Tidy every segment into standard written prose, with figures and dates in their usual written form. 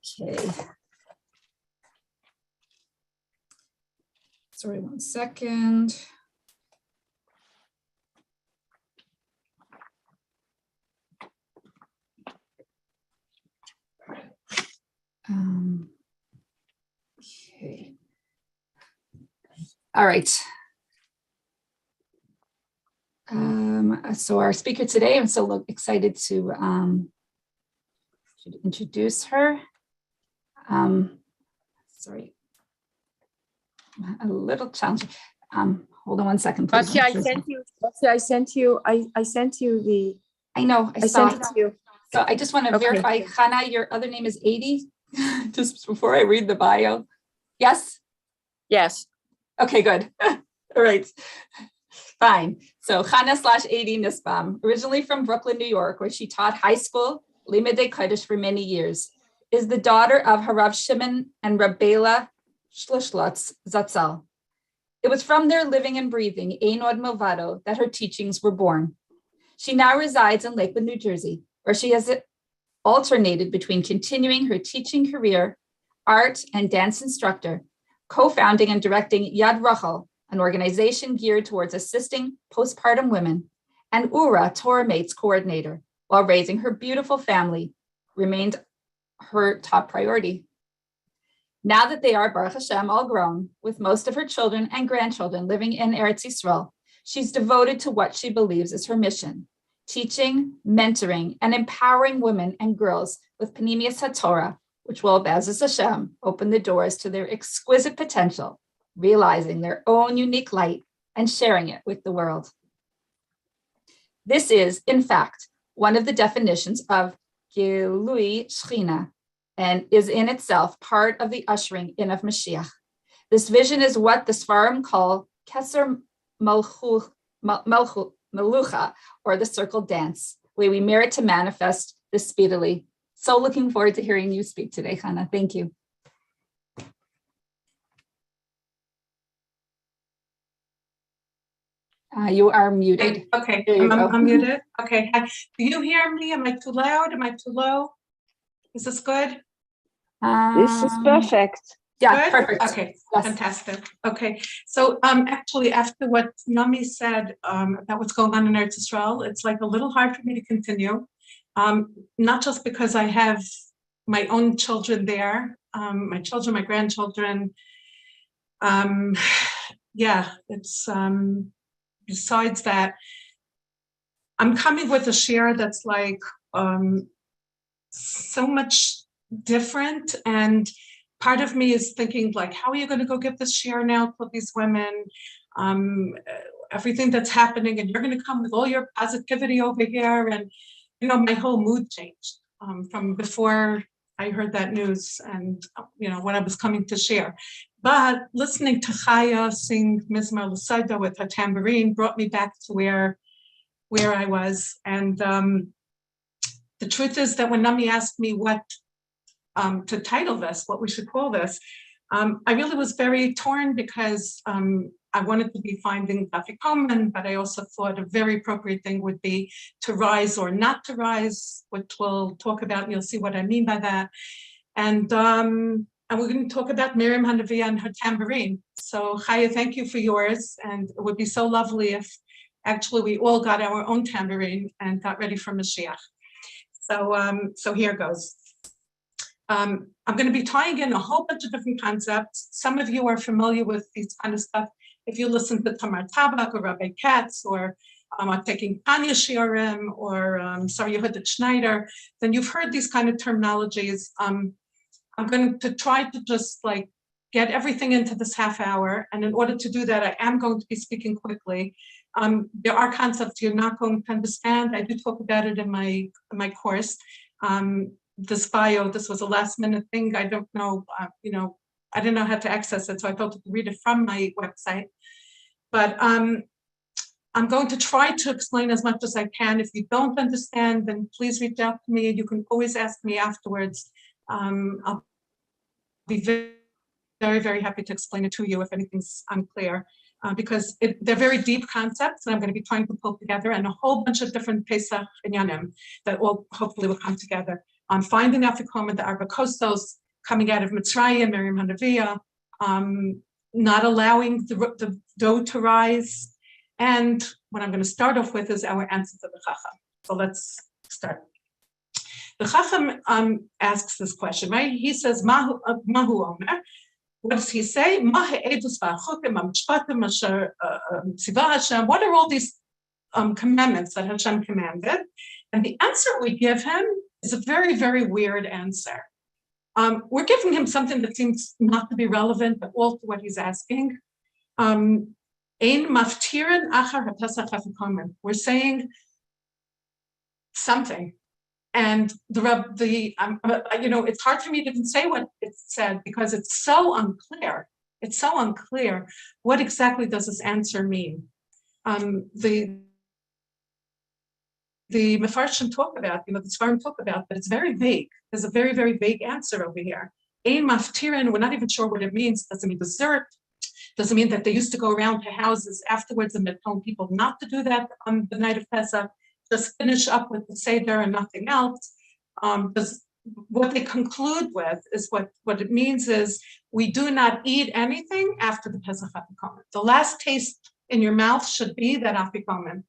Okay. Sorry, 1 second. Okay. All right. So our speaker today, I'm so excited to introduce her. Sorry, a little challenging. Hold on 1 second, please. Basia, I sent you the. I know, I sent saw. it to you. So I just want to verify, Chana, your other name is 80, just before I read the bio. Yes? Yes. Okay, good. All right. Fine. So Chana/80 Nussbaum, originally from Brooklyn, New York, where she taught high school, Limudei Kodesh, for many years, is the daughter of Harav Shimon and Rabbeila Shlishlotz Zatzal. It was from their living and breathing Ein Od Milvado that her teachings were born. She now resides in Lakewood, New Jersey, where she has alternated between continuing her teaching career, art and dance instructor, co-founding and directing Yad Rachel, an organization geared towards assisting postpartum women, and Ura, Torah Mates coordinator, while raising her beautiful family remained her top priority. Now that they are, Baruch Hashem, all grown, with most of her children and grandchildren living in Eretz Yisrael, she's devoted to what she believes is her mission: teaching, mentoring, and empowering women and girls with Panemius HaTorah, which will, Be'ezus Hashem, open the doors to their exquisite potential, realizing their own unique light and sharing it with the world. This is, in fact, one of the definitions of Gilui Shechina, and is in itself part of the ushering in of Mashiach. This vision is what the Sfarim call Keser Melucha, or the circle dance, where we merit to manifest this speedily. So looking forward to hearing you speak today, Chana. Thank you. You are muted. Okay, I'm muted. Okay, do you hear me? Am I too loud? Am I too low? Is this good? This is perfect. Yeah, good? Perfect. Okay, yes. Fantastic. Okay, so actually, after what Nami said about what's going on in Eretz Yisrael, it's like a little hard for me to continue. Not just because I have my own children there, my children, my grandchildren. Yeah, it's besides that, I'm coming with a share that's like so much different, and part of me is thinking like, how are you going to go give this share now to these women? Everything that's happening, and you're going to come with all your positivity over here, and you know, my whole mood changed from before I heard that news, and you know what I was coming to share. But listening to Chaya sing Mizmar L'Sayda with her tambourine brought me back to where I was. And the truth is that when Nami asked me what to title this, what we should call this, I really was very torn, because I wanted to be finding Afikomen, but I also thought a very appropriate thing would be to rise or not to rise, which we'll talk about, and you'll see what I mean by that. And we're going to talk about Miriam Hanaviah and her tambourine. So Chaya, thank you for yours. And it would be so lovely if actually we all got our own tambourine and got ready for Mashiach. So here goes. I'm going to be tying in a whole bunch of different concepts. Some of you are familiar with these kind of stuff. If you listen to Tamar Tabak or Rabbi Katz, or are taking Tanya Shiurim, or Yehuda Schneider, then you've heard these kind of terminologies. I'm going to try to just like get everything into this half hour. And in order to do that, I am going to be speaking quickly. There are concepts you're not going to understand. I do talk about it in my course. This bio, this was a last minute thing. I don't know, I didn't know how to access it, so I thought to read it from my website. But I'm going to try to explain as much as I can. If you don't understand, then please reach out to me. You can always ask me afterwards. I'll be very, very, very happy to explain it to you if anything's unclear, because they're very deep concepts, and I'm going to be trying to pull together, and a whole bunch of different Pesach inyanim that all hopefully will come together. finding Afikomen, the Arba Kostos, coming out of Mitzrayim, Miriam Hanaviyah, not allowing the dough to rise. And what I'm going to start off with is our answer to the Chacham. So let's start. The Chacham asks this question, right? He says, Mahu Omer. What does he say? What are all these commandments that Hashem commanded? And the answer we give him is a very, very weird answer. We're giving him something that seems not to be relevant at all to what he's asking. Ein maftirin achar haPesach Afikomen. We're saying something. And it's hard for me to even say what it said because it's so unclear. It's so unclear. What exactly does this answer mean? The Mefarshim talk about, the Svarim talk about, but it's very vague. There's a very, very vague answer over here. Ein maftirin, we're not even sure what it means. Does it mean dessert? Does it mean that they used to go around to houses afterwards and they're telling people not to do that on the night of Pesach? Just finish up with the Seder and nothing else. What they conclude with is what it means is we do not eat anything after the Pesach Afikomen. The last taste in your mouth should be that Afikomen.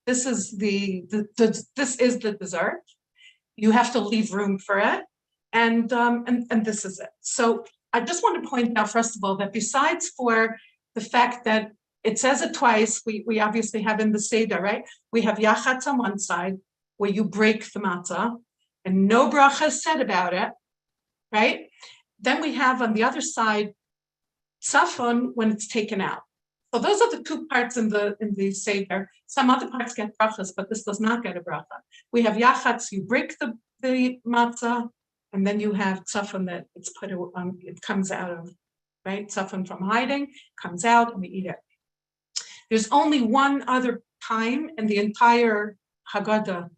This is the dessert. You have to leave room for it, and this is it. So I just want to point out first of all that besides for the fact that it says it twice. We obviously have in the Seder, right? We have Yachatz on one side, where you break the matzah, and no bracha is said about it, right? Then we have on the other side, Safon, when it's taken out. So those are the two parts in the Seder. Some other parts get brachas, but this does not get a bracha. We have Yachatz, you break the matzah, and then you have Safon that it's put, it comes out of, right? Safon from hiding, comes out, and we eat it. There's only one other time in the entire Haggadah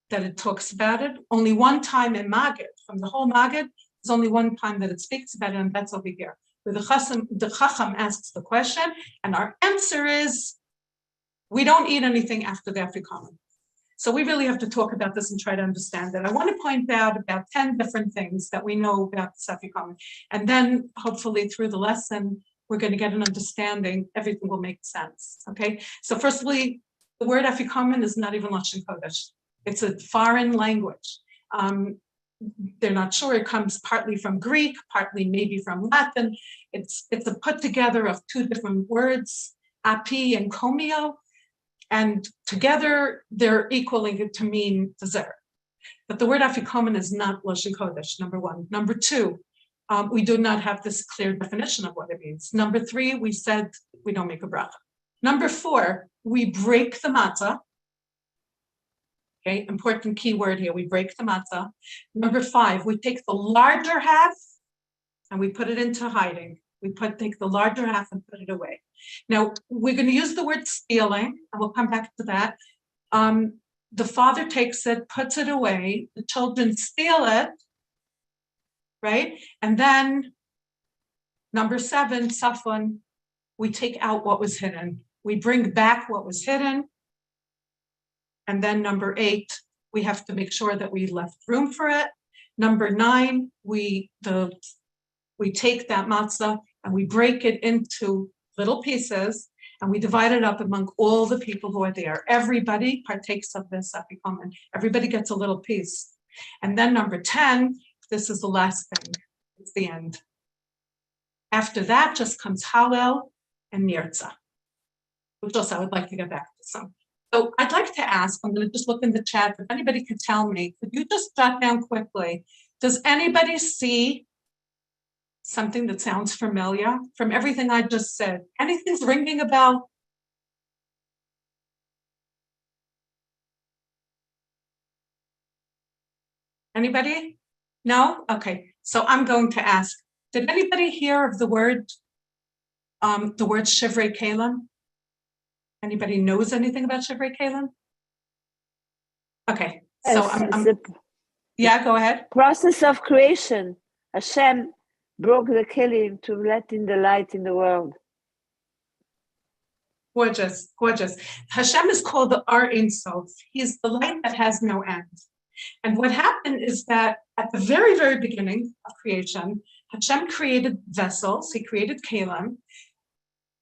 that it talks about it. Only one time in Maggid, from the whole Maggid, there's only one time that it speaks about it, and that's over here. Where the Chacham asks the question, and our answer is, we don't eat anything after the Afikomen. So we really have to talk about this and try to understand it. I want to point out about 10 different things that we know about the Afikomen, and then hopefully through the lesson, we're going to get an understanding, everything will make sense, okay? So firstly, the word Afikomen is not even Lashon Kodesh. It's a foreign language. They're not sure, it comes partly from Greek, partly maybe from Latin. It's a put together of two different words, api and komio, and together they're equaling it to mean dessert. But the word Afikomen is not Lashon Kodesh, number one. Number two, we do not have this clear definition of what it means. Number three, we said we don't make a bracha. Number four, we break the matzah. Okay, important key word here, we break the matzah. Number five, we take the larger half and we put it into hiding. We take the larger half and put it away. Now, we're going to use the word stealing, and we'll come back to that. The father takes it, puts it away, the children steal it, right? And then number seven, Safon, we take out what was hidden. We bring back what was hidden. And then number eight, we have to make sure that we left room for it. Number nine, we take that matzah and we break it into little pieces and we divide it up among all the people who are there. Everybody partakes of this Afikomen. Everybody gets a little piece. And then number 10, this is the last thing. It's the end. After that just comes Hallel and Nirtzah, which also I would like to get back to some. So I'd like to ask, I'm going to just look in the chat, if anybody could tell me, could you just jot down quickly, does anybody see something that sounds familiar from everything I just said? Anything's ringing a bell? Anybody? No? Okay, so I'm going to ask, did anybody hear of the word Shivrei Kalim? Anybody knows anything about Shivrei Kalim? Okay, so yes, yeah, go ahead. Process of creation. Hashem broke the kelim to let in the light in the world. Gorgeous, gorgeous. Hashem is called the Ar Ein Sof. He's the light that has no end. And what happened is that at the very, very beginning of creation, Hashem created vessels, he created kalim,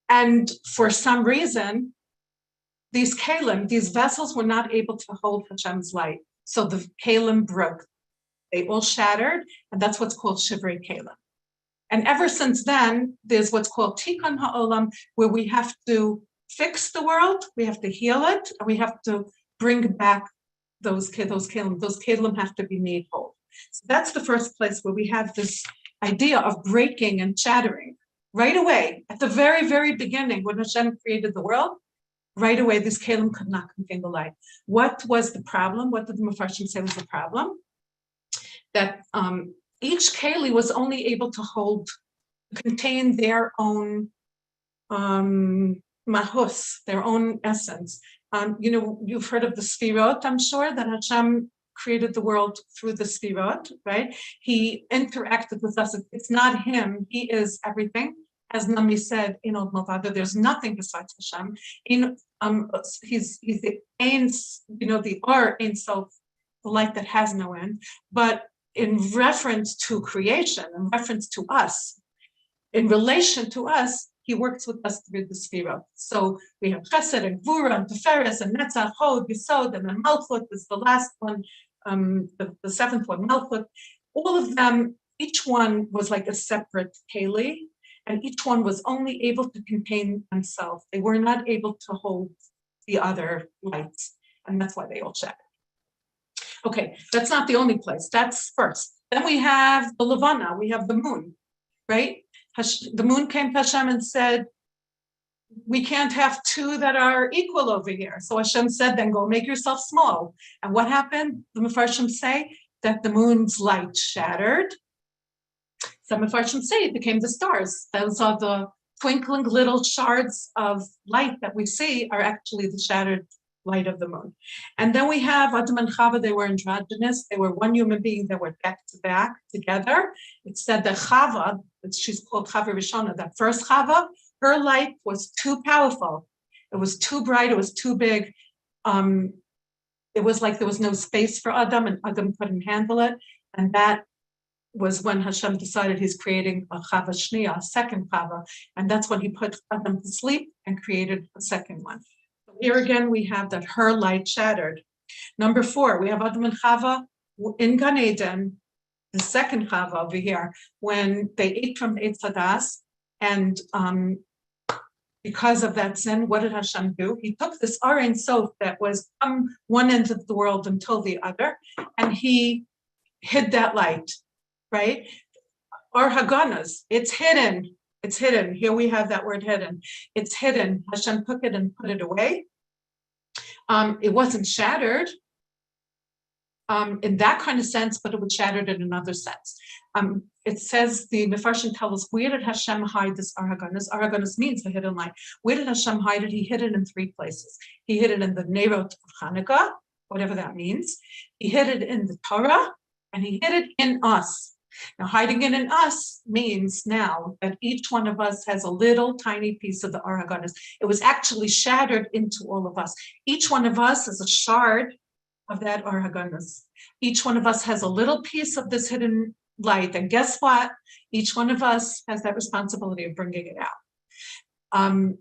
and for some reason, these kalim, these vessels were not able to hold Hashem's light. So the kalim broke. They all shattered, and that's what's called shivrei kalim. And ever since then, there's what's called tikkun ha'olam, where we have to fix the world, we have to heal it, and we have to bring back those kalim. Those kalim have to be made whole. So that's the first place where we have this idea of breaking and shattering. Right away, at the very, very beginning, when Hashem created the world, right away, this kalim could not contain the light. What was the problem? What did the Mefarshim say was the problem? That each keli was only able to contain their own mahus, their own essence. You've heard of the sfirot, I'm sure, that Hashem created the world through the sfirot, right? He interacted with us. It's not him. He is everything. As Nami said, in Od Milvado, there's nothing besides Hashem. He's the Ein, the Or Ein Sof, the light that has no end. But in reference to creation, in reference to us, in relation to us, he works with us through the Sfirot. So we have Chesed and Gvura and Teferes and Netzach, Hod, Yisod, and then Malchut is the last one, the seventh one, Malchut. All of them, each one was like a separate keli, and each one was only able to contain themselves. They were not able to hold the other lights, and that's why they all shattered. Okay, that's not the only place. That's first. Then we have the Levana, we have the moon, right? The moon came to Hashem and said, we can't have two that are equal over here. So Hashem said, then go make yourself small. And what happened? The Mefarshim say that the moon's light shattered. Some Mefarshim say it became the stars. Those are the twinkling little shards of light that we see are actually the shattered light of the moon. And then we have Adam and Chava. They were androgynous. They were one human being that were back to back together. It said that Chava, she's called Chava Rishona, that first Chava, her light was too powerful. It was too bright. It was too big. It was like there was no space for Adam, and Adam couldn't handle it. And that was when Hashem decided he's creating a Chava Shniya, a second Chava. And that's when he put Adam to sleep and created a second one. Here again, we have that her light shattered. Number 4, we have Adam and Chava in Gan Eden, the second Chava over here, when they ate from the Eitz Hadas, and because of that sin, what did Hashem do? He took this Or Ein Sof that was from one end of the world until the other, and he hid that light, right? Or Haganas, it's hidden. It's hidden. Here we have that word hidden. It's hidden. Hashem took it and put it away. It wasn't shattered in that kind of sense, but it was shattered in another sense. It says, the Mefarshim tell us, where did Hashem hide this Or Haganas? Or Haganas means the hidden light. Where did Hashem hide it? He hid it in 3 places. He hid it in the Nerot of Hanukkah, whatever that means. He hid it in the Torah, and he hid it in us. Now, hiding it in us means now that each one of us has a little tiny piece of the Or Haganas. It was actually shattered into all of us. Each one of us is a shard of that Or Haganas. Each one of us has a little piece of this hidden light. And guess what? Each one of us has that responsibility of bringing it out.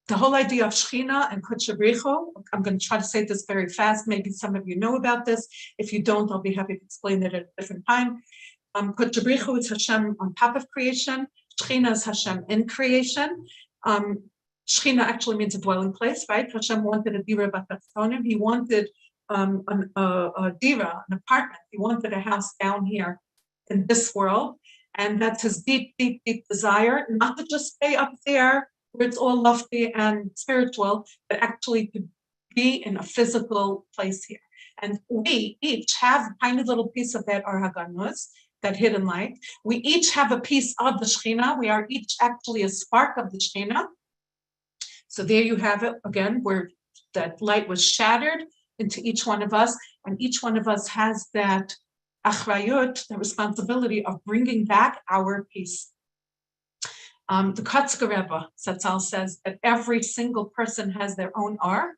The whole idea of Shechina and Kodesh Bricho, I'm going to try to say this very fast. Maybe some of you know about this. If you don't, I'll be happy to explain it at a different time. Kodesh Bricho is Hashem on top of creation. Shechina is Hashem in creation. Shechina actually means a dwelling place, right? Hashem wanted a dira b'tachtonim. He wanted a dira, an apartment. He wanted a house down here in this world. And that's his deep, deep, deep desire, not to just stay up there where it's all lofty and spiritual, but actually to be in a physical place here. And we each have a tiny little piece of that Or Haganos, that hidden light. We each have a piece of the Shechina. We are each actually a spark of the Shechina. So there you have it again, where that light was shattered into each one of us, and each one of us has that achrayut, the responsibility of bringing back our piece. The Kotzker Rebbe, Zatzal, says that every single person has their own Or.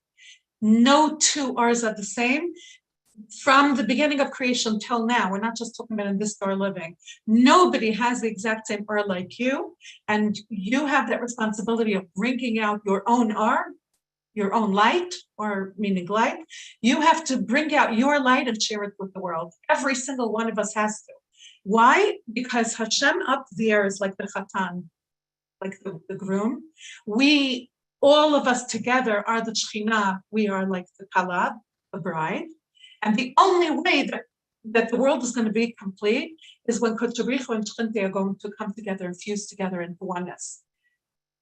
No 2 Ors are the same. from the beginning of creation till now, we're not just talking about in this Dor living, nobody has the exact same Or like you, and you have that responsibility of bringing out your own Or, your own light, or meaning light. You have to bring out your light and share it with the world. Every single one of us has to. Why? Because Hashem up there is like the Chatan, like the groom. We, all of us together, are the Shekhinah. We are like the Kala, the bride. And the only way that the world is going to be complete is when Kodesh Baruch Hu and Shekhinah are going to come together and fuse together into oneness.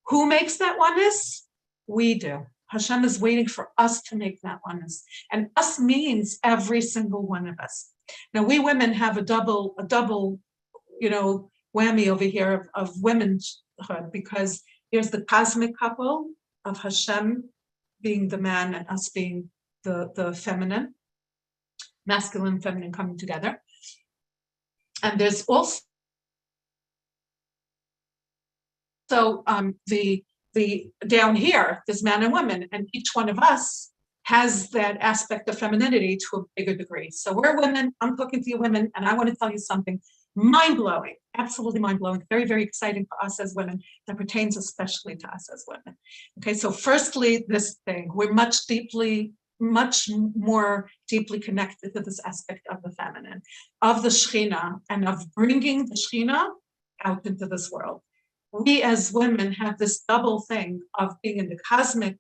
Who makes that oneness? We do. Hashem is waiting for us to make that oneness. And us means every single one of us. Now, we women have a double, whammy over here of womanhood, because there's the cosmic couple of Hashem being the man and us being the feminine, masculine and feminine coming together. And there's also the down here, there's man and woman, and each one of us has that aspect of femininity to a bigger degree. So we're women, I'm talking to you women, and I want to tell you something mind-blowing, absolutely mind-blowing, very, very exciting for us as women, that pertains especially to us as women. Okay, so firstly, this thing, we're much more deeply connected to this aspect of the feminine, of the Shekhinah, and of bringing the Shekhinah out into this world. We as women have this double thing of being in the cosmic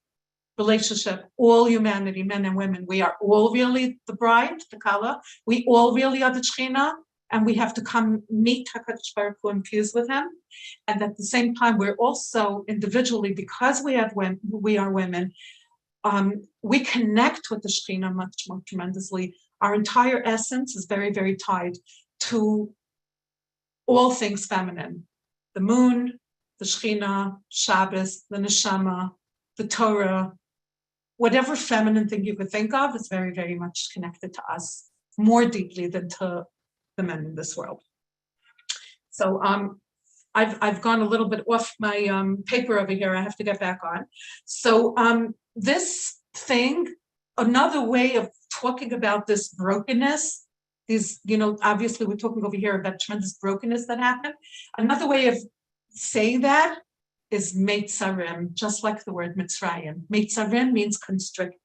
relationship, all humanity, men and women. We are all really the bride, the Kala. We all really are the Shekhinah, and we have to come meet HaKadosh Baruch Hu and fuse with him. And at the same time, we're also individually, because we are women, we connect with the Shekhinah much more tremendously. Our entire essence is very, very tied to all things feminine. The moon, the Shekhinah, Shabbos, the Neshama, the Torah, whatever feminine thing you could think of is very, very much connected to us, more deeply than to the men in this world. So I've gone a little bit off my paper over here. I have to get back on. So this thing, another way of talking about this brokenness, these, obviously we're talking over here about tremendous brokenness that happened. Another way of saying that is Meitzarim, just like the word Mitzrayim. Meitzarim means constricted.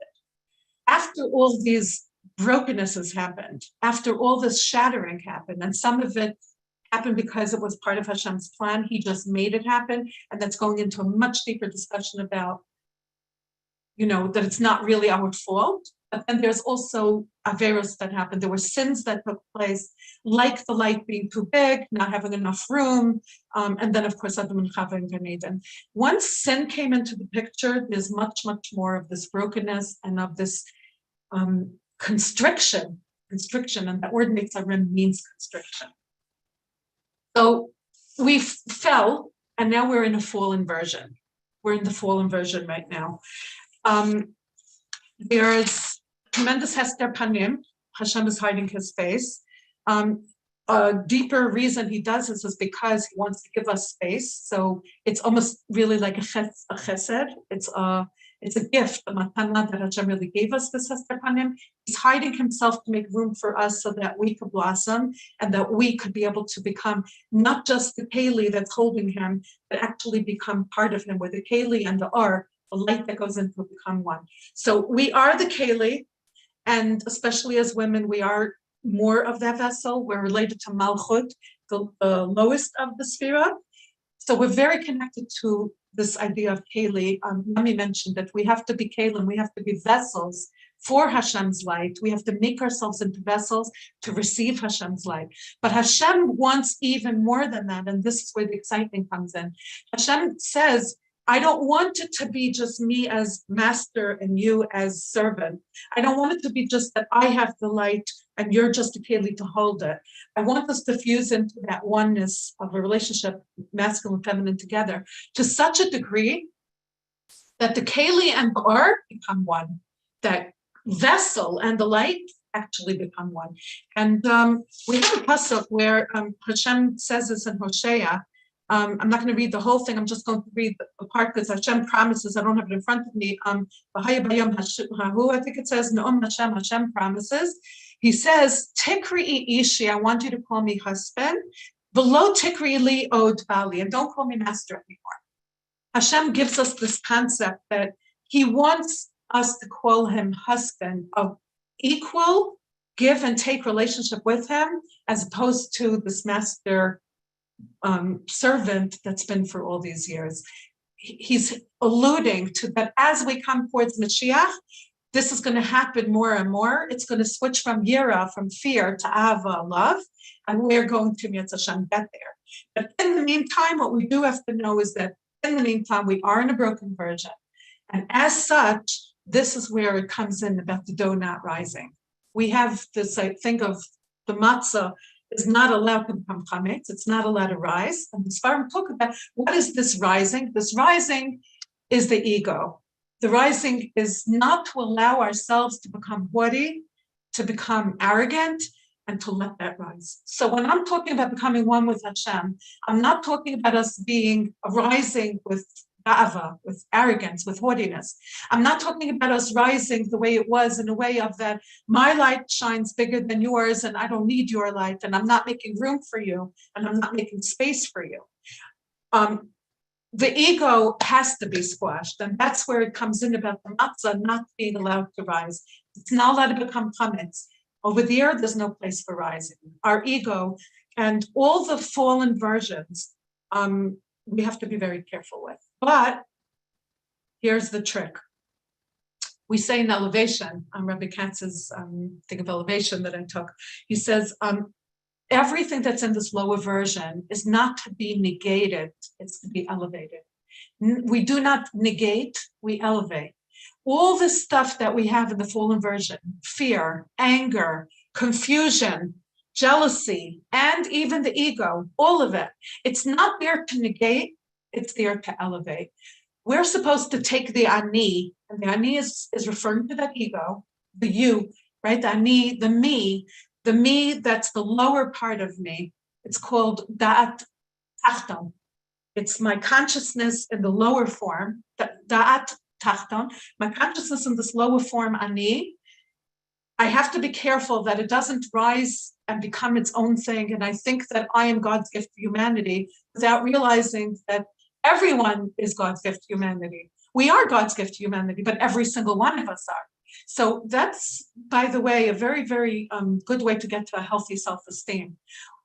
After all these brokennesses happened, after all this shattering happened, and some of it happened because it was part of Hashem's plan, he just made it happen, and that's going into a much deeper discussion about, that it's not really our fault. But then there's also averos that happened. There were sins that took place, like the light being too big, not having enough room, and then of course Adam and Chava and Gan Eden. Once sin came into the picture, there's much, much more of this brokenness and of this constriction, and that word Meitzarim means constriction. So we fell, and now we're in a fallen version. We're in the fallen version right now. There's tremendous Hester Panim. Hashem is hiding his face. A deeper reason he does this is because he wants to give us space. So it's almost really like a chesed. It's a gift, a matana that Hashem really gave us, this Hester Panim. He's hiding himself to make room for us so that we could blossom and that we could be able to become not just the keli that's holding him, but actually become part of him, where the keli and the ar, the light that goes into it, become one. So we are the keli, and especially as women, we are more of that vessel. We're related to Malchut, the lowest of the Sphira. So we're very connected to this idea of keli. Nami mentioned that we have to be kelim, we have to be vessels for Hashem's light. We have to make ourselves into vessels to receive Hashem's light. But Hashem wants even more than that, and this is where the excitement comes in. Hashem says, I don't want it to be just me as master and you as servant. I don't want it to be just that I have the light and you're just a keli to hold it. I want us to fuse into that oneness of a relationship, masculine and feminine together, to such a degree that the keli and the or become one, that vessel and the light actually become one. And we have a pasuk where Hashem says this in Hosea. I'm not going to read the whole thing. I'm just going to read the part because Hashem promises. I don't have it in front of me. I think it says, Hashem promises He says, Tikri ishi, I want you to call me husband. Below Tikri li od bali, and don't call me master anymore. Hashem gives us this concept that he wants us to call him husband, of equal give and take relationship with him, as opposed to this master servant that's been for all these years. He's alluding to that as we come towards Mashiach, this is going to happen more and more. It's going to switch from yira, from fear, to ava, love, and we're going to Mitzvah Hashem get there. But in the meantime, what we do have to know is that in the meantime, we are in a broken version. And as such, this is where it comes in about the dough not rising. We have this, I think of the matzah is not allowed to become chametz. It's not allowed to rise. And the Sfarim talk about what is this rising? This rising is the ego. The rising is not to allow ourselves to become haughty, to become arrogant, and to let that rise. So when I'm talking about becoming one with Hashem, I'm not talking about us being rising with ga'ava, with arrogance, with haughtiness. I'm not talking about us rising the way it was in a way of that my light shines bigger than yours and I don't need your light and I'm not making room for you and I'm not making space for you. The ego has to be squashed, and that's where it comes in about the matzah not being allowed to rise. It's not allowed to become chametz. Over there, there's no place for rising. Our ego and all the fallen versions, we have to be very careful with. But here's the trick. We say in elevation, Rabbi Katz's thing of elevation that I took, he says, everything that's in this lower version is not to be negated, it's to be elevated. We do not negate, we elevate. All the stuff that we have in the fallen version, fear, anger, confusion, jealousy, and even the ego, all of it, it's not there to negate, it's there to elevate. We're supposed to take the ani, and the ani is referring to that ego, the you, right? The ani, the me that's the lower part of me. It's called da'at tachton. It's my consciousness in the lower form, da'at tachton, my consciousness in this lower form, ani. I have to be careful that it doesn't rise and become its own thing. And I think that I am God's gift to humanity without realizing that everyone is God's gift to humanity. We are God's gift to humanity, but every single one of us are. So that's, by the way, a very, very good way to get to a healthy self-esteem.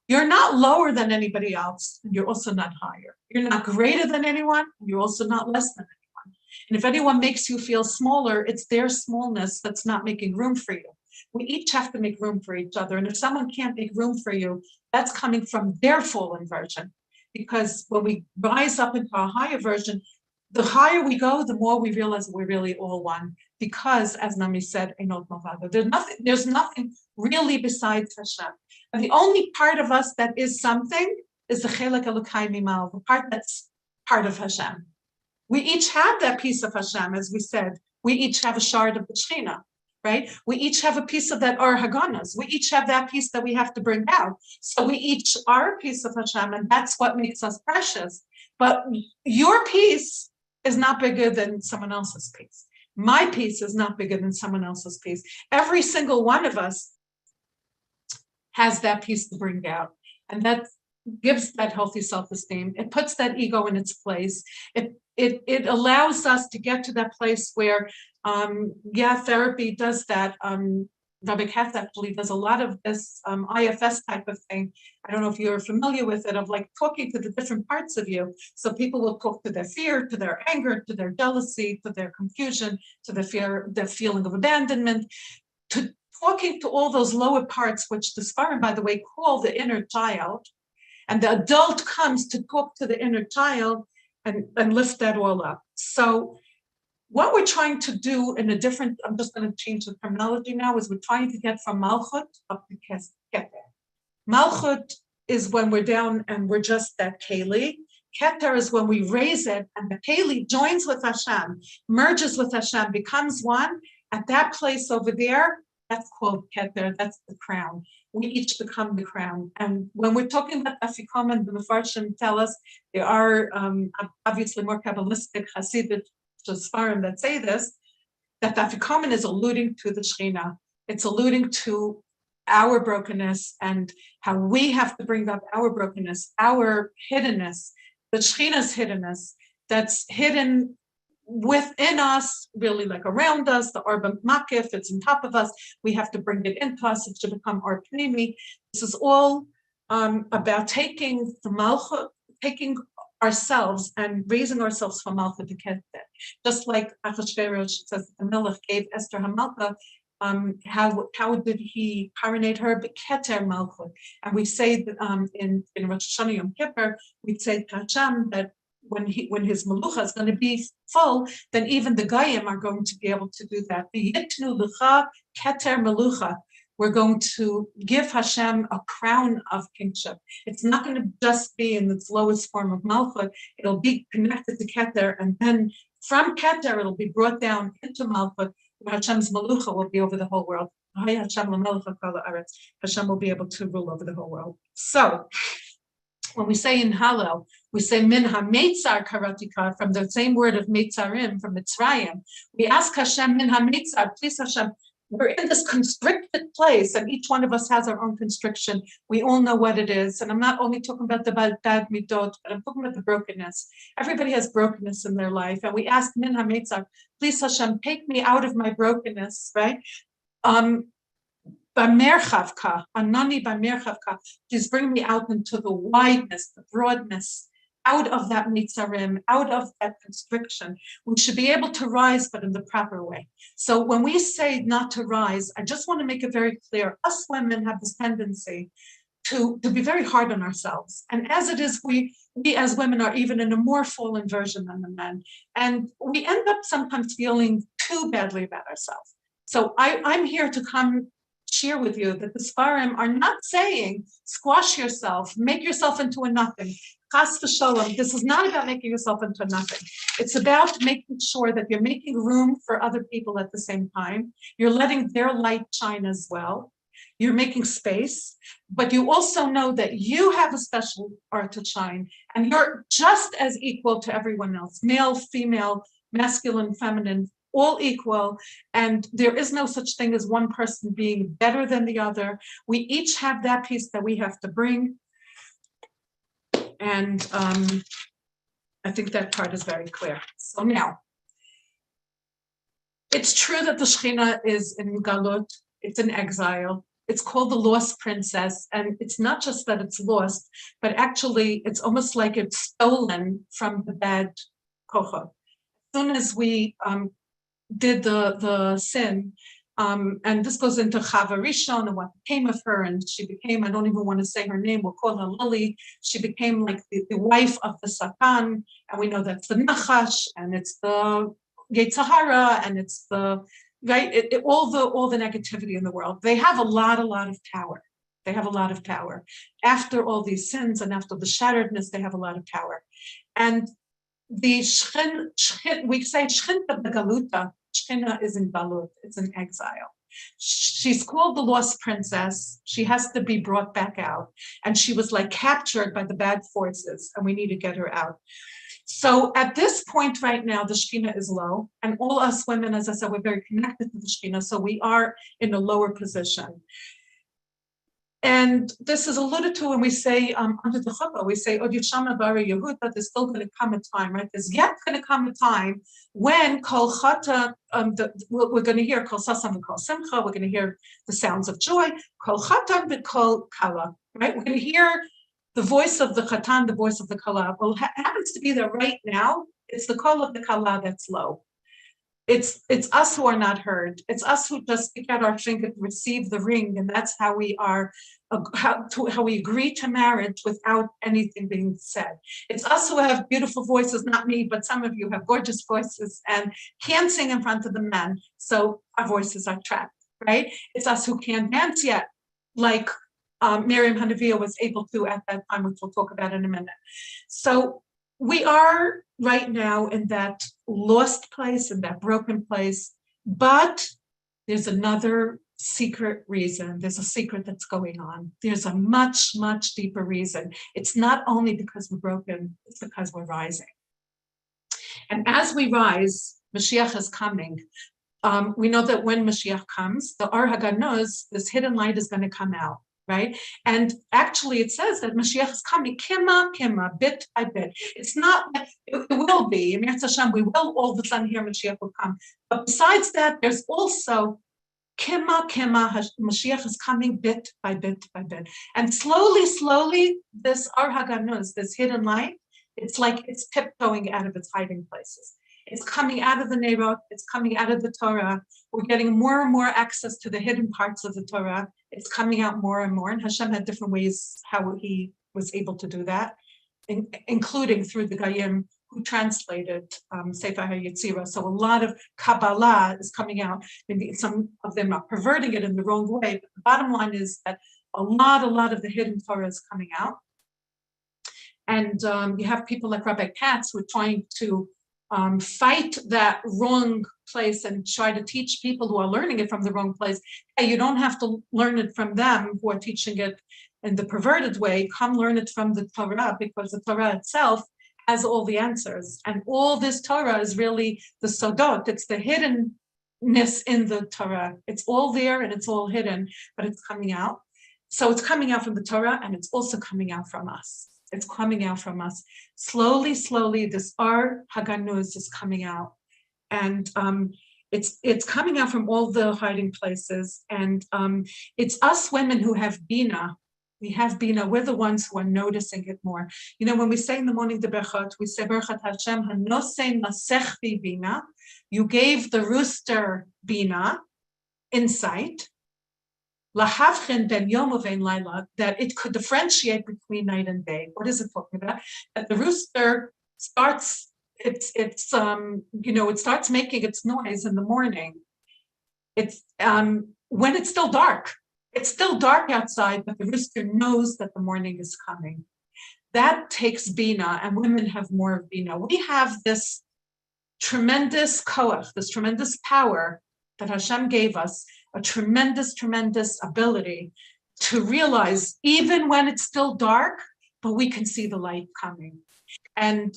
You're not lower than anybody else, and you're also not higher. You're not greater than anyone, and you're also not less than anyone. And if anyone makes you feel smaller, it's their smallness that's not making room for you. We each have to make room for each other. And if someone can't make room for you, that's coming from their fallen version. Because when we rise up into a higher version, the higher we go, the more we realize we're really all one. Because, as Nami said, there's nothing really besides Hashem. And the only part of us that is something is the Chelek Elokai Mimal, the part that's part of Hashem. We each have that piece of Hashem, as we said. We each have a shard of the Shechina, right? We each have a piece of that Or Haganas. We each have that piece that we have to bring out. So we each are a piece of Hashem, and that's what makes us precious. But your piece is not bigger than someone else's piece. My piece is not bigger than someone else's piece. Every single one of us has that piece to bring out. And that gives that healthy self-esteem. It puts that ego in its place. It allows us to get to that place where, therapy does that. Rabbi Katz actually does a lot of this IFS type of thing. I don't know if you're familiar with it, of like talking to the different parts of you. So people will talk to their fear, to their anger, to their jealousy, to their confusion, to their fear, their feeling of abandonment, to talking to all those lower parts, which the Sfarim, by the way, call the inner child. And the adult comes to talk to the inner child and lift that all up. So what we're trying to do in a different, I'm just going to change the terminology now, is we're trying to get from Malchut up to Keter. Malchut is when we're down and we're just that Keli. Keter is when we raise it and the Keli joins with Hashem, merges with Hashem, becomes one. At that place over there, that's called Keter, that's the crown. We each become the crown. And when we're talking about Afikomen, the Mefarshim tell us there are obviously more Kabbalistic Hasidic Sfarim that say this, that Afikomen is alluding to the Shechina. It's alluding to our brokenness and how we have to bring up our brokenness, our hiddenness, the Shechina's hiddenness that's hidden within us, really like around us, the Arba Makif, it's on top of us. We have to bring it into us. It should become our Pnimi. This is all about taking the Malchut, taking ourselves and raising ourselves from Malchut to Keter. Just like Achashverosh says, the Melech gave Esther Hamalka. How did he coronate her? Keter Malchut. And we say that in Rosh Hashanah Yom Kippur, we say to Hashem that when his Melucha is going to be full, then even the Goyim are going to be able to do that. Yitnu Lecha Keter Melucha. We're going to give Hashem a crown of kingship. It's not going to just be in its lowest form of Malchut. It'll be connected to Keter, and then from Keter, it'll be brought down into Malchut, where Hashem's Melucha will be over the whole world. Hashem will be able to rule over the whole world. So, when we say in Hallel, we say min ha-meitzar karatika, from the same word of meitzarim, from Mitzrayim. We ask Hashem, min ha-meitzar, please Hashem, we're in this constricted place, and each one of us has our own constriction. We all know what it is. And I'm not only talking about the bad midot, but I'm talking about the brokenness. Everybody has brokenness in their life. And we ask, min ha-meitzar, please Hashem, take me out of my brokenness, right? B'merchavka, anani b'merchavka, please bring me out into the wideness, the broadness, out of that mitzarim, out of that constriction. We should be able to rise, but in the proper way. So when we say not to rise, I just want to make it very clear. Us women have this tendency to be very hard on ourselves. And as it is, we as women are even in a more fallen version than the men. And we end up sometimes feeling too badly about ourselves. So I'm here to come share with you that the Sfarim are not saying squash yourself, make yourself into a nothing. Chas v'sholom. This is not about making yourself into a nothing. It's about making sure that you're making room for other people at the same time. You're letting their light shine as well. You're making space, but you also know that you have a special art to shine, and you're just as equal to everyone else, male, female, masculine, feminine, all equal, and there is no such thing as one person being better than the other. We each have that piece that we have to bring, and I think that part is very clear. So now, it's true that the Shechina is in Galut, it's in exile. It's called the lost princess, and it's not just that it's lost, but actually it's almost like it's stolen from the bad kocha. As soon as we did the sin, and this goes into Chava Rishon and what became of her, and she became, I don't even want to say her name, we'll call her Lily. She became like the wife of the Satan, and we know that's the Nachash, and it's the Yetzirah, and it's the right, all the negativity in the world. They have a lot of power. They have a lot of power. After all these sins and after the shatteredness, they have a lot of power. And the Shechin, we say Shechinta Begaluta, Shechina is in Galut, it's in exile. She's called the lost princess. She has to be brought back out. And she was like captured by the bad forces, and we need to get her out. So at this point right now, the Shechina is low, and all us women, as I said, we're very connected to the Shechina, so we are in a lower position. And this is alluded to when we say under the chuppah, we say, Od Yishama Bari Yehuda, there's still going to come a time, right? There's yet going to come a time when Kol Chata, we're going to hear Kol Sasam and Kol Simcha, we're going to hear the sounds of joy, Kol Chatan and Kol Kala, right? We're going to hear the voice of the Chatan, the voice of the Kala. Well, happens to be that right now, it's the Kol of the Kala that's low. It's us who are not heard. It's us who just stick out our finger to receive the ring, and that's how we are, how we agree to marriage without anything being said. It's us who have beautiful voices, not me, but some of you have gorgeous voices and can't sing in front of the men, so our voices are trapped, right? It's us who can't dance yet, like Miriam Hanaviah was able to at that time, which we'll talk about in a minute. So we are right now in that lost place, in that broken place, but there's another secret reason. There's a secret that's going on. There's a much, much deeper reason. It's not only because we're broken, it's because we're rising. And as we rise, Mashiach is coming. we know that when Mashiach comes, the Or HaGanuz, this hidden light, is going to come out, right? And actually, it says that Mashiach is coming, kima, bit by bit. It's not, it will be, Emir Hashem, we will all of a sudden hear Mashiach will come. But besides that, there's also kima, Mashiach is coming bit by bit by bit. And slowly, this Or HaGanuz, this hidden light, it's like it's tiptoeing out of its hiding places. It's coming out of the Neirot, it's coming out of the Torah. We're getting more and more access to the hidden parts of the Torah. It's coming out more and more. And Hashem had different ways how he was able to do that, including through the Goyim who translated Sefer HaYetzirah. So a lot of Kabbalah is coming out. Maybe some of them are perverting it in the wrong way. But the bottom line is that a lot of the hidden Torah is coming out. And you have people like Rabbi Katz who are trying to fight that wrong place and try to teach people who are learning it from the wrong place. Hey, you don't have to learn it from them who are teaching it in the perverted way. Come learn it from the Torah, because the Torah itself has all the answers. And all this Torah is really the Sodot. It's the hiddenness in the Torah. It's all there and it's all hidden, but it's coming out. So it's coming out from the Torah, and it's also coming out from us. It's coming out from us. Slowly, this Or HaGanuz is coming out. And it's coming out from all the hiding places. And it's us women who have Bina. We have Bina. We're the ones who are noticing it more. You know, when we say in the morning the Berachot, we say, Berachat Hashem, Hanosei Nasechvi Bina. You gave the rooster Bina, insight. Lahavchen ben yom uvein laila, that it could differentiate between night and day. What is it talking about? That the rooster starts, it starts making its noise in the morning. It's when it's still dark. It's still dark outside, but the rooster knows that the morning is coming. That takes Bina, and women have more of Bina. We have this tremendous koach, this tremendous power that Hashem gave us, a tremendous ability to realize even when it's still dark, but we can see the light coming. And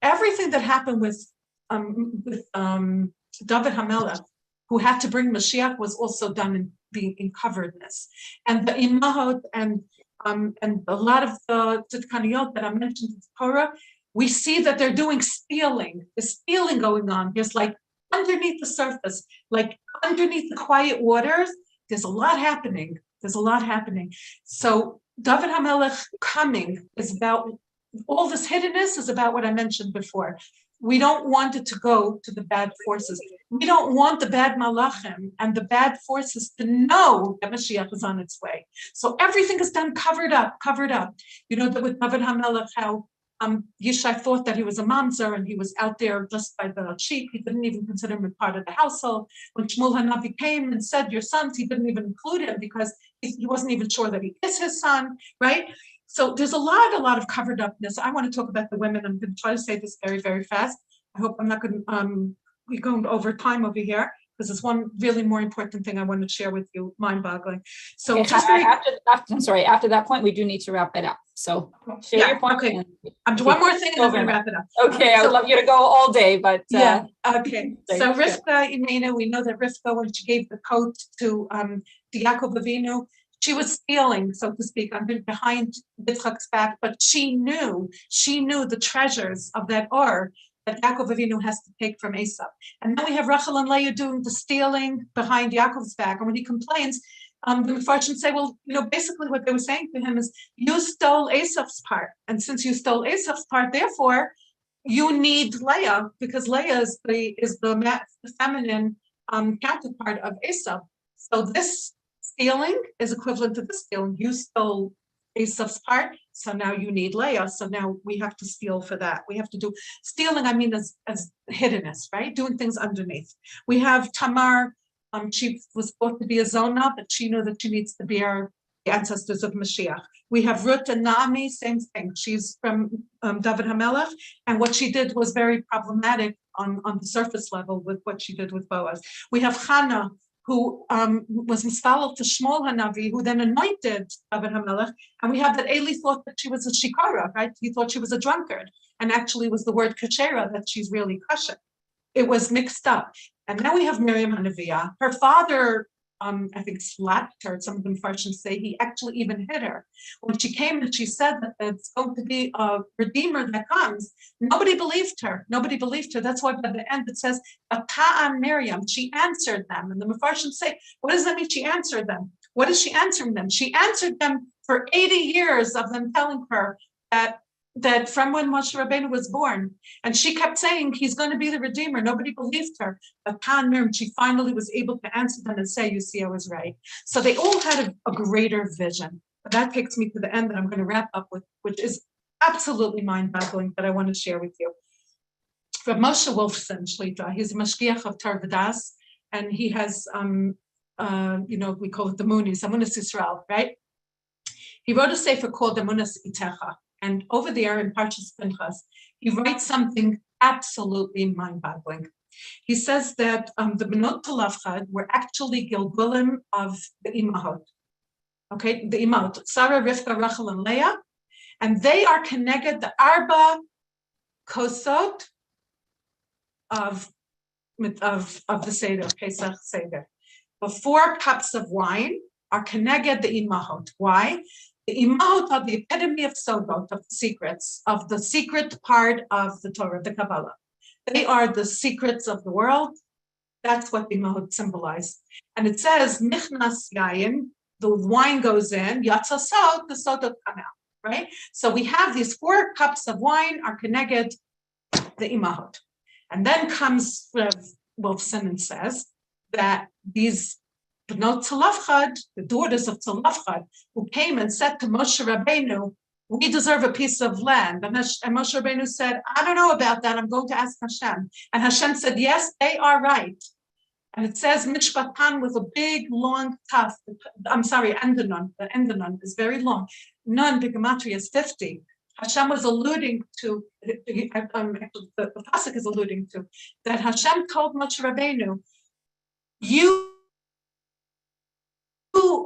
everything that happened with David HaMelech, who had to bring Mashiach, was also done in being in coveredness. And the imahot and a lot of the tzidkaniyot that I mentioned in the Torah, we see that they're doing stealing. There's stealing going on. There's like underneath the surface, like underneath the quiet waters, there's a lot happening. So David HaMelech coming is about, all this hiddenness is about what I mentioned before. We don't want it to go to the bad forces. We don't want the bad malachim and the bad forces to know that Mashiach is on its way. So everything is done covered up. You know, that with David HaMelech, how Yishai thought that he was a mamzer and he was out there just by the sheep. He didn't even consider him a part of the household. When Shmuel HaNavi came and said, your sons, he didn't even include him because he wasn't even sure that he is his son, right? So there's a lot of covered upness. I want to talk about the women. I'm going to try to say this very, very fast. I hope I'm not going to be going over time over here, because there's one really more important thing I want to share with you, mind-boggling. So okay, after that point, we do need to wrap it up. So share your point. Okay. One more thing and I'm going to wrap it up. Okay, I would love you to go all day, but yeah. Okay. So Rivka, Imena, we know that Rivka, when she gave the coat to Yaakov Avinu, she was stealing, so to speak, behind Yitzchak's back, but she knew the treasures of that Or that Yaakov Avinu has to take from Esau. And then we have Rachel and Leah doing the stealing behind Yaakov's back. And when he complains, the Mefarshim say, well, basically what they were saying to him is, you stole Esau's part. And since you stole Esau's part, therefore, you need Leah, because Leah is the feminine counterpart of Esau. So this stealing is equivalent to this stealing. You stole Esau's part, so now you need Leah. So now we have to steal for that. We have to do stealing, I mean, as hiddenness, right? Doing things underneath. We have Tamar. She was thought to be a Zona, but she knew that she needs to bear the ancestors of Mashiach. We have Ruth and Naomi, same thing. She's from David HaMelech, and what she did was very problematic on the surface level with what she did with Boaz. We have Chana, who was misfollowed to Shmuel HaNavi, who then anointed David HaMelech. And we have that Eli thought that she was a shikara, right? He thought she was a drunkard. And actually was the word kashera, that she's really kosher. It was mixed up. And now we have Miriam Hanaviyah. Her father, I think, slapped her. Some of the Farshim say he actually even hit her. When she came and she said that it's going to be a redeemer that comes, nobody believed her. Nobody believed her. That's why by the end it says, Ata'an Miriam. She answered them. And the Mefarshim say, what does that mean? She answered them. What is she answering them? She answered them for 80 years of them telling her that from when Moshe Rabbeinu was born, and she kept saying he's going to be the Redeemer. Nobody believed her. But Tan Miriam, she finally was able to answer them and say, you see, I was right. So they all had a greater vision. But that takes me to the end that I'm going to wrap up with, which is absolutely mind-boggling that I want to share with you. Reb Moshe Wolfson Shlita, he's a mashgiach of Tarvadas, and he has, we call it the Munis, Amunas Yisrael, right? He wrote a sefer called Amunas Itecha. And over there in Parshas Pinchas, he writes something absolutely mind-boggling. He says that the Benot Talavchad were actually Gilgulim of the Imahot. Okay, the Imahot, Sarah, Rivka, Rachel, and Leah, and they are connected the Arba Kosot of the Seder, Pesach Seder. The 4 cups of wine are connected the Imahot. Why? The Imahot are the epitome of Sodot, of the secrets, of the secret part of the Torah, the Kabbalah. They are the secrets of the world. That's what the Imahot symbolize. And it says, Nichnas Yayin, the wine goes in, Yatsa Sod, the Sodot come out, right? So we have these 4 cups of wine are connected the Imahot. And then comes Rev Wolfson and says that these Bnot Tzalafchad, the daughters of Tzalafchad, who came and said to Moshe Rabbeinu, we deserve a piece of land. And Moshe Rabbeinu said, I don't know about that. I'm going to ask Hashem. And Hashem said, yes, they are right. And it says Mishpatan with a big, long taf. Endanon. The Endanon is very long. Nun, the gematria is 50. Hashem was alluding to, the pasuk is alluding to, that Hashem told Moshe Rabbeinu, you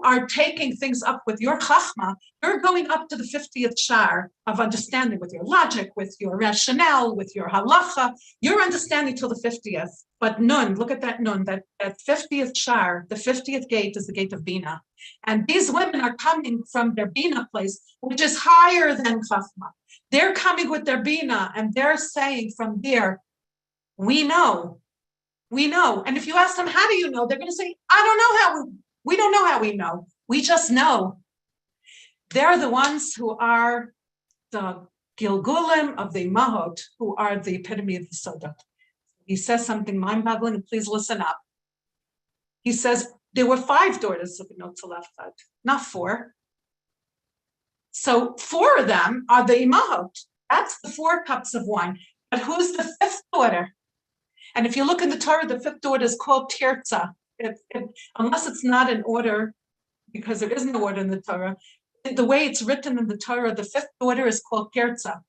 are taking things up with your chachma, you're going up to the 50th shar of understanding with your logic, with your rationale, with your halacha, you're understanding till the 50th. But nun, look at that nun, that 50th shar, the 50th gate is the gate of Bina. And these women are coming from their Bina place, which is higher than chachma. They're coming with their Bina, and they're saying from there, we know. And if you ask them, how do you know? They're going to say, I don't know how we don't know how we know. We just know. They're the ones who are the Gilgulim of the Imahot, who are the epitome of the Sodot. He says something mind-boggling, and please listen up. He says there were 5 daughters of Bnot Tzalafchad, not 4. So 4 of them are the Imahot. That's the 4 cups of wine. But who's the 5th daughter? And if you look in the Torah, the 5th daughter is called Tirza. Unless it's not in order, because there is no order in the Torah, the way it's written in the Torah, the 5th daughter is called Tirza.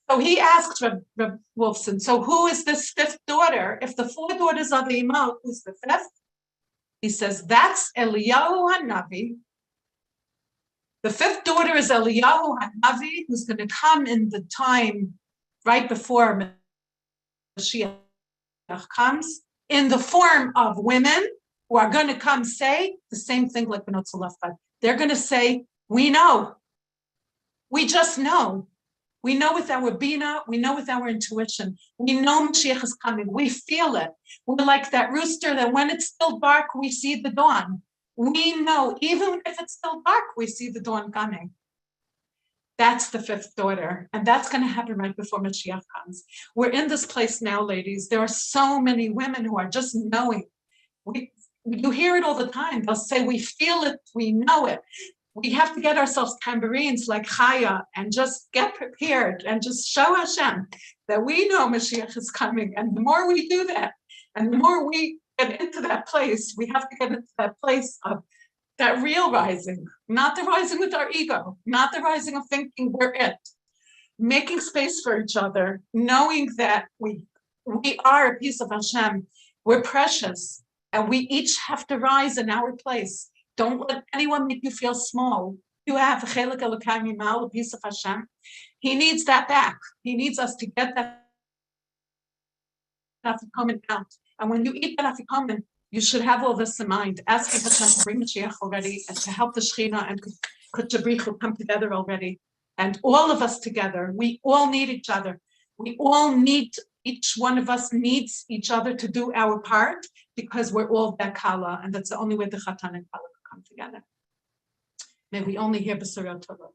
So he asks Reb Wolfson, so who is this 5th daughter? If the 4 daughters are the Imahot, who's the 5th? He says, that's Eliyahu HaNavi. The 5th daughter is Eliyahu HaNavi, who's going to come in the time right before Mashiach comes, in the form of women who are going to come say the same thing like Bnot Tzalafchad. They're going to say, we know. We just know. We know with our Bina, we know with our intuition. We know Mashiach is coming. We feel it. We're like that rooster that when it's still dark, we see the dawn. We know, even if it's still dark, we see the dawn coming. That's the 5th daughter. And that's going to happen right before Mashiach comes. We're in this place now, ladies. There are so many women who are just knowing. You hear it all the time. They'll say, we feel it, we know it. We have to get ourselves tambourines like Chaya and just get prepared and just show Hashem that we know Mashiach is coming. And the more we do that, and the more we get into that place, we have to get into that place of that real rising, not the rising with our ego, not the rising of thinking we're it, making space for each other, knowing that we are a piece of Hashem, we're precious, and we each have to rise in our place. Don't let anyone make you feel small. You have a chelik Elokai Mimal, a piece of Hashem. He needs that back. He needs us to get that Afikomen out And when you eat the Afikomen, you should have all this in mind, asking Hashem to bring Mashiach already and to help the Shechina and could Jabrichu come together already. And all of us together, we all need each other. We all need, each one of us needs each other to do our part because we're all Bekala, and that's the only way the Chatan and Kala can come together. May we only hear B'surah Tova.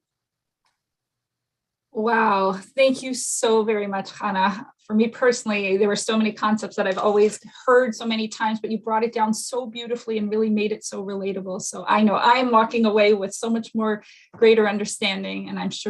Wow, thank you so very much, Chana. For me personally, there were so many concepts that I've always heard so many times, but you brought it down so beautifully and really made it so relatable. So I know I'm walking away with so much more greater understanding, and I'm sure